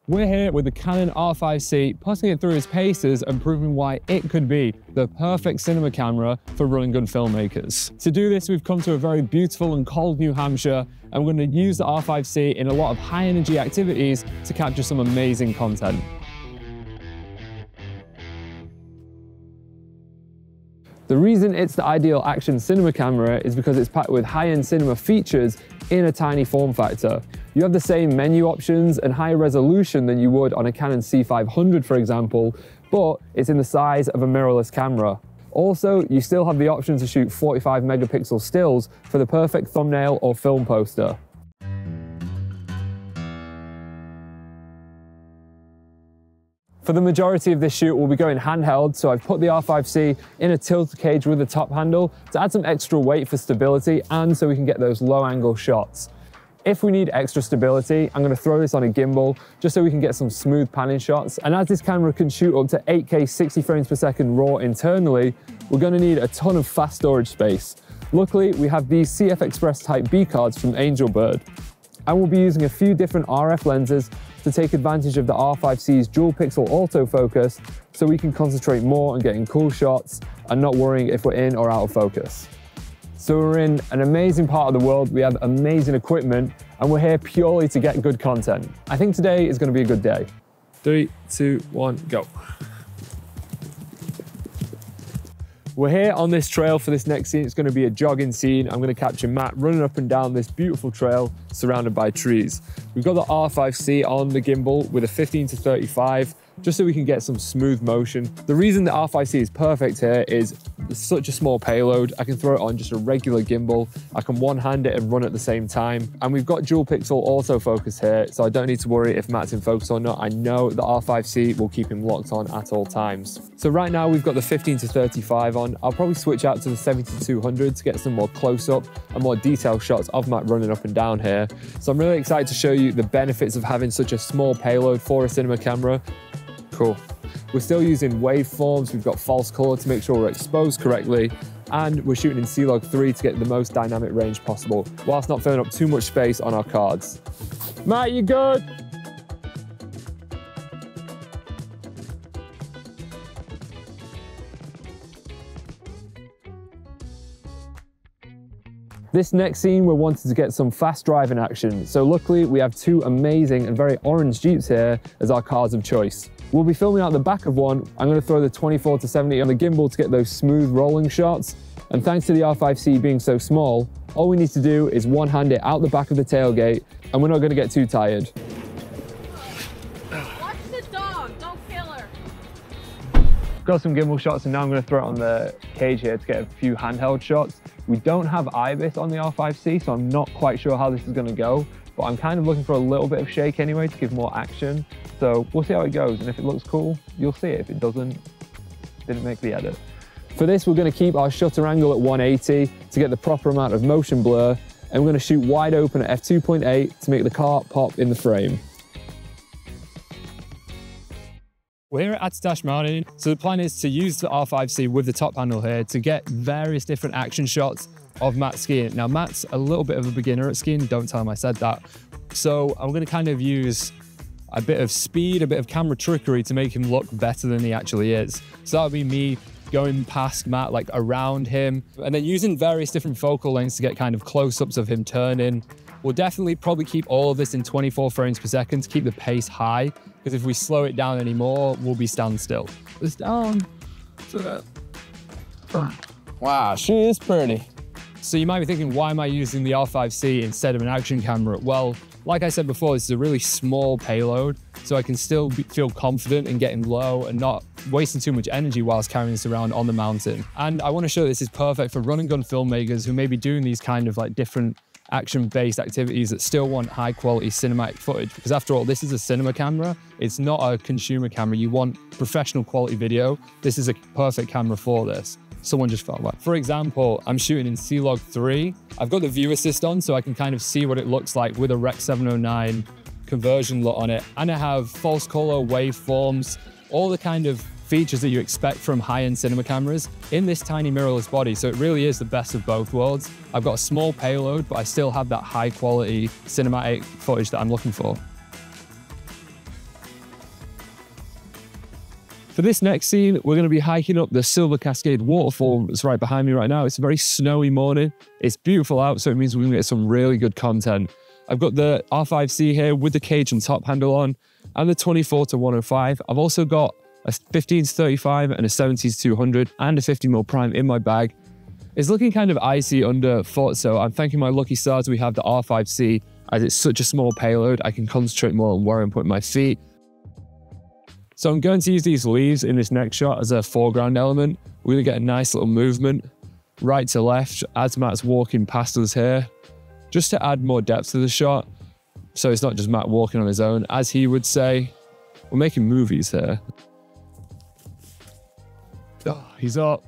We're here with the Canon R5C, putting it through its paces and proving why it could be the perfect cinema camera for run and gun filmmakers. To do this, we've come to a very beautiful and cold New Hampshire, and we're going to use the R5C in a lot of high energy activities to capture some amazing content. The reason it's the ideal action cinema camera is because it's packed with high-end cinema features in a tiny form factor. You have the same menu options and higher resolution than you would on a Canon C500, for example, but it's in the size of a mirrorless camera. Also, you still have the option to shoot 45 megapixel stills for the perfect thumbnail or film poster. For the majority of this shoot, we'll be going handheld, so I've put the R5C in a tilt cage with a top handle to add some extra weight for stability and so we can get those low angle shots. If we need extra stability, I'm going to throw this on a gimbal just so we can get some smooth panning shots. And as this camera can shoot up to 8K 60 frames per second RAW internally, we're going to need a ton of fast storage space. Luckily, we have these CF Express Type B cards from Angelbird. And we'll be using a few different RF lenses to take advantage of the R5C's dual pixel autofocus so we can concentrate more on getting cool shots and not worrying if we're in or out of focus. So we're in an amazing part of the world, we have amazing equipment, and we're here purely to get good content. I think today is going to be a good day. 3, 2, 1, go. We're here on this trail for this next scene. It's going to be a jogging scene. I'm going to capture Matt running up and down this beautiful trail surrounded by trees. We've got the R5C on the gimbal with a 15-35, just so we can get some smooth motion. The reason the R5C is perfect here is it's such a small payload. I can throw it on just a regular gimbal. I can one-hand it and run at the same time. And we've got dual pixel autofocus here, so I don't need to worry if Matt's in focus or not. I know the R5C will keep him locked on at all times. So right now we've got the 15-35 on. I'll probably switch out to the 70-200 to get some more close-up and more detailed shots of Matt running up and down here. So I'm really excited to show you the benefits of having such a small payload for a cinema camera. Cool. We're still using waveforms, we've got false color to make sure we're exposed correctly, and we're shooting in C-Log 3 to get the most dynamic range possible, whilst not filling up too much space on our cards. Matt, you good? This next scene, we're wanting to get some fast driving action. So luckily, we have two amazing and very orange Jeeps here as our cars of choice. We'll be filming out the back of one. I'm going to throw the 24-70 on the gimbal to get those smooth rolling shots. And thanks to the R5C being so small, all we need to do is one-hand it out the back of the tailgate, and we're not going to get too tired. Watch the dog, don't kill her. Got some gimbal shots, and now I'm going to throw it on the cage here to get a few handheld shots. We don't have IBIS on the R5C, so I'm not quite sure how this is going to go, but I'm kind of looking for a little bit of shake anyway to give more action. So we'll see how it goes, and if it looks cool, you'll see it. If it doesn't, didn't make the edit. For this, we're going to keep our shutter angle at 180 to get the proper amount of motion blur, and we're going to shoot wide open at f2.8 to make the car pop in the frame. We're here at Attitash Mountain, so the plan is to use the R5C with the top handle here to get various different action shots of Matt skiing. Now, Matt's a little bit of a beginner at skiing, don't tell him I said that. So I'm going to kind of use a bit of speed, a bit of camera trickery to make him look better than he actually is. So that would be me going past Matt, like around him, and then using various different focal lengths to get kind of close-ups of him turning. We'll definitely probably keep all of this in 24 frames per second to keep the pace high, because if we slow it down anymore, we'll be standstill. It's down. Wow, she is pretty. So you might be thinking, why am I using the R5C instead of an action camera? Well, like I said before, this is a really small payload, so I can still feel confident in getting low and not wasting too much energy whilst carrying this around on the mountain. And I want to show this is perfect for run and gun filmmakers who may be doing these kind of like different action-based activities that still want high-quality cinematic footage. Because after all, this is a cinema camera. It's not a consumer camera. You want professional quality video. This is a perfect camera for this. Someone just felt like, for example, I'm shooting in C-Log 3. I've got the view assist on so I can kind of see what it looks like with a Rec 709 conversion LUT on it. And I have false color, waveforms, all the kind of features that you expect from high-end cinema cameras in this tiny mirrorless body. So it really is the best of both worlds. I've got a small payload, but I still have that high quality cinematic footage that I'm looking for. For this next scene, we're going to be hiking up the Silver Cascade waterfall that's right behind me right now. It's a very snowy morning. It's beautiful out, so it means we're going to get some really good content. I've got the R5C here with the cage and top handle on, and the 24-105. I've also got a 15-35 and a 70-200 and a 50mm prime in my bag. It's looking kind of icy underfoot, so I'm thanking my lucky stars we have the R5C. As it's such a small payload, I can concentrate more on where I'm putting my feet. So I'm going to use these leaves in this next shot as a foreground element. We're going to get a nice little movement right to left as Matt's walking past us here, just to add more depth to the shot. So it's not just Matt walking on his own. As he would say, we're making movies here. Oh, he's up.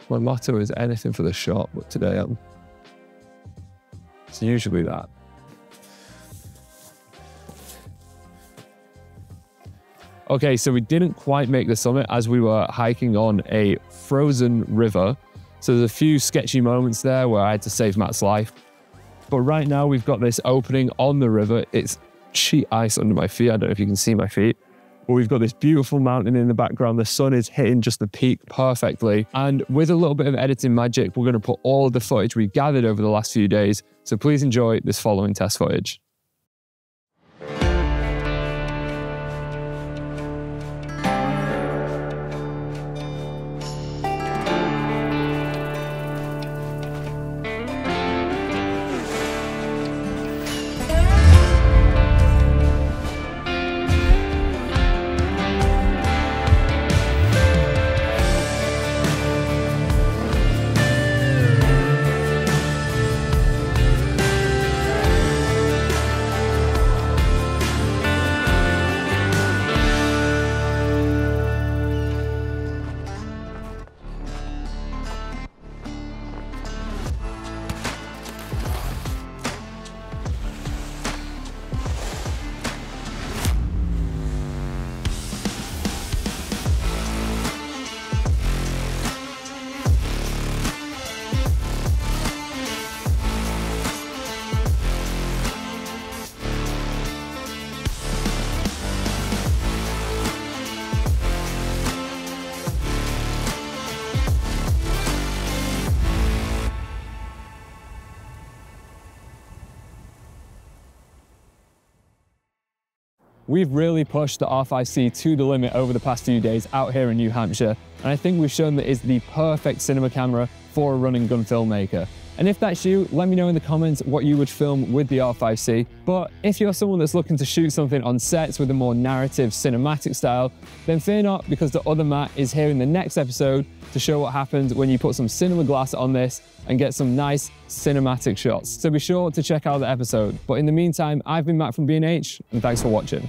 My motto is anything for the shot, but today it's usually that. Okay, so we didn't quite make the summit as we were hiking on a frozen river. So there's a few sketchy moments there where I had to save Matt's life. But right now we've got this opening on the river. It's sheet ice under my feet. I don't know if you can see my feet. But we've got this beautiful mountain in the background. The sun is hitting just the peak perfectly. And with a little bit of editing magic, we're going to put all of the footage we've gathered over the last few days. So please enjoy this following test footage. We've really pushed the R5C to the limit over the past few days out here in New Hampshire, and I think we've shown that it's the perfect cinema camera for a run and gun filmmaker. And if that's you, let me know in the comments what you would film with the R5C. But if you're someone that's looking to shoot something on sets with a more narrative cinematic style, then fear not, because the other Matt is here in the next episode to show what happens when you put some cinema glass on this and get some nice cinematic shots. So be sure to check out the episode. But in the meantime, I've been Matt from B&H, and thanks for watching.